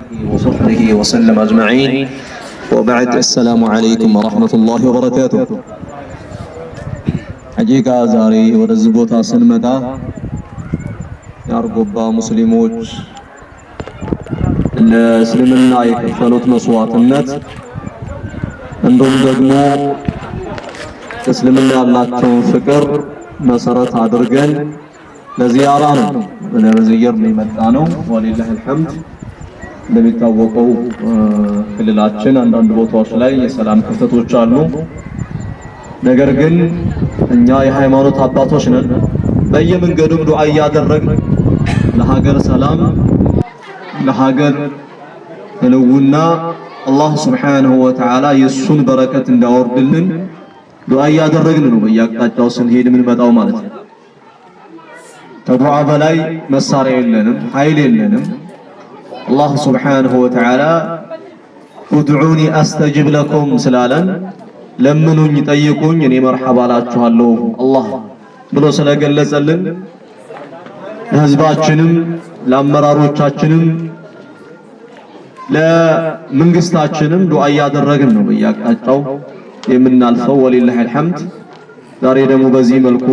وصحبه وسلم أجمعين وبعد السلام عليكم ورحمة الله وبركاته حقيقة زاري ورزبوتا سنمتا يارقب مسلموች ለእስልምና የከፈሉት መስዋዕትነት እንደውም ደግሞ እስልምና ያላቸውን ፍቅር መሰረት አድርገን ለዚያራ ነው ለመዘየር ነው የመጣነው። ወሊላሂ አልሐምድ። እንደሚታወቀው ክልላችን አንዳንድ ቦታዎች ላይ የሰላም ክፍተቶች አሉ። ነገር ግን እኛ የሃይማኖት አባቶች ነን። በየመንገዱም ዱዓ እያደረግን ለሀገር ሰላም ለሀገር ህልውና አላህ ሱብሓነሁ ወተዓላ የሱን በረከት እንዳወርድልን ዱዓ እያደረግን ነው በየአቅጣጫው ስንሄድ የምንመጣው ማለት ነው። ከዱዓ በላይ መሳሪያ የለንም፣ ኃይል የለንም። አላህ ሱብሓነሁ ወተዓላ ኡድዑኒ አስተጅብ ለኩም ስላለን ለምኑኝ ጠይቁኝ እኔ መርሐባ እላችኋለሁ አላህ ብሎ ስለገለጸልን ለህዝባችንም ለአመራሮቻችንም ለመንግስታችንም ዱዓ እያደረግን ነው በየአቅጣጫው የምናልፈው። ወሊላሂ አልሐምድ። ዛሬ ደግሞ በዚህ መልኩ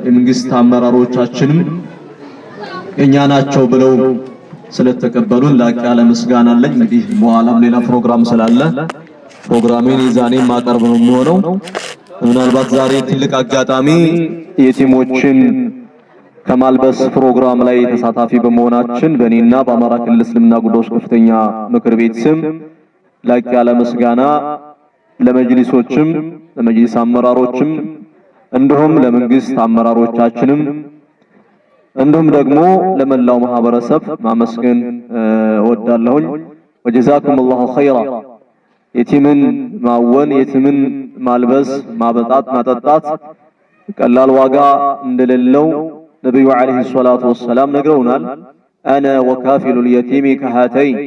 የመንግስት አመራሮቻችንም እኛ ናቸው ብለው ስለተቀበሉን ላቅ ያለ ምስጋና አለኝ። እንግዲህ በኋላም ሌላ ፕሮግራም ስላለ ፕሮግራሜን ይዛኔ ማቀርብ ነው የሚሆነው። ምናልባት ዛሬ ትልቅ አጋጣሚ የቲሞችን ከማልበስ ፕሮግራም ላይ ተሳታፊ በመሆናችን በእኔና በአማራ ክልል እስልምና ጉዳዮች ከፍተኛ ምክር ቤት ስም ላቅ ያለ ምስጋና ለመጅሊሶችም ለመጅሊስ አመራሮችም እንዲሁም ለመንግስት አመራሮቻችንም እንዲሁም ደግሞ ለመላው ማህበረሰብ ማመስገን እወዳለሁኝ። ወጀዛኩሙላሁ ኸይራ። የቲምን ማወን የቲምን ማልበስ ማበጣት ማጠጣት ቀላል ዋጋ እንደሌለው ነብዩ አለይሂ ሰላቱ ወሰላም ነግረውናል። አነ ወካፊሉል የቲሚ ከሃተይን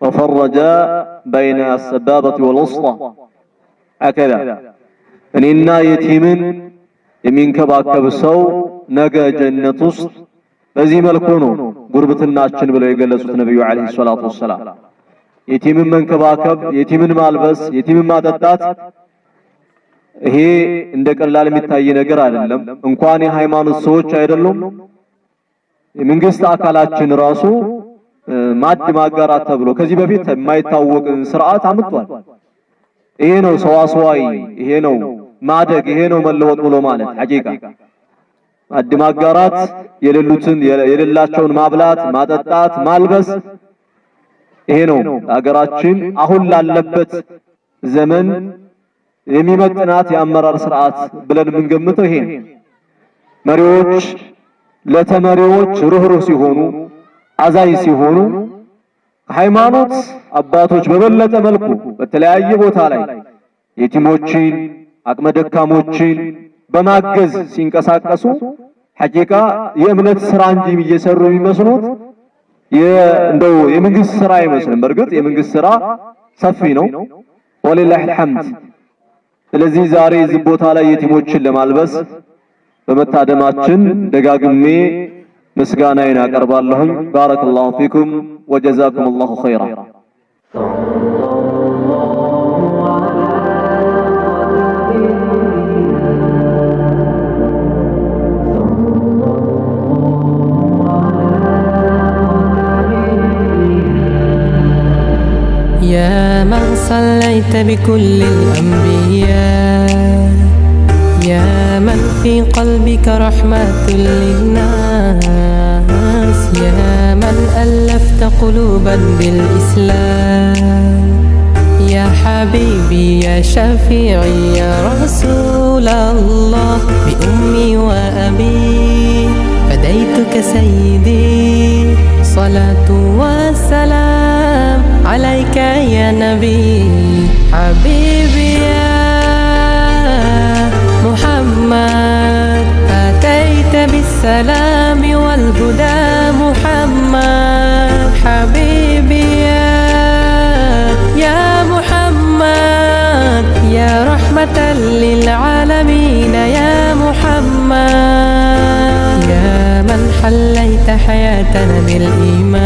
ወፈረጀ በይነ አሰባበቲ ወልውስጣ አከዛ። እኔና የቲምን የሚንከባከብ ሰው ነገ ጀነት ውስጥ በዚህ መልኩ ነው ጉርብትናችን ብለው የገለጹት ነብዩ አለይሂ ሰላቱ ወሰላም። የቲምን መንከባከብ፣ የቲምን ማልበስ፣ የቲምን ማጠጣት ይሄ እንደ ቀላል የሚታይ ነገር አይደለም። እንኳን የሃይማኖት ሰዎች አይደሉም የመንግስት አካላችን ራሱ ማድ ማጋራት ተብሎ ከዚህ በፊት የማይታወቅ ስርዓት አምጥቷል። ይሄ ነው ሰዋስዋይ፣ ይሄ ነው ማደግ፣ ይሄ ነው መለወጥ ብሎ ማለት ሐቂቃ ማድ ማጋራት፣ የሌሉትን የሌላቸውን ማብላት፣ ማጠጣት፣ ማልበስ ይሄ ነው ሀገራችን አሁን ላለበት ዘመን የሚመጥናት የአመራር ስርዓት ብለን የምንገምተው ይሄ ነው። መሪዎች ለተመሪዎች ሩህሩህ ሲሆኑ አዛኝ ሲሆኑ ሃይማኖት አባቶች በበለጠ መልኩ በተለያየ ቦታ ላይ የቲሞችን አቅመ ደካሞችን በማገዝ ሲንቀሳቀሱ ሐቂቃ የእምነት ስራ እንጂ እየሰሩ የሚመስሉት እንደው የመንግስት ስራ አይመስልም። በእርግጥ የመንግስት ስራ ሰፊ ነው። ወሊላሂ አልሐምድ። ስለዚህ ዛሬ እዚህ ቦታ ላይ የቲሞችን ለማልበስ በመታደማችን ደጋግሜ ምስጋናዬን አቀርባለሁ። ባረከላሁ ፊኩም ወጀዛኩሙላሁ ኸይራ። يا من صليت بكل الأنبياء يا من في قلبك رحمة للناس يا من ألفت قلوبا بالإسلام يا حبيبي يا شفيعي يا رسول الله بأمي وأبي فديتك سيدي صلاة والسلام عليك يا نبي حبيبي يا محمد أتيت بالسلام والهدى محمد حبيبي يا محمد يا رحمة للعالمين يا محمد يا من حليت حياتنا بالإيمان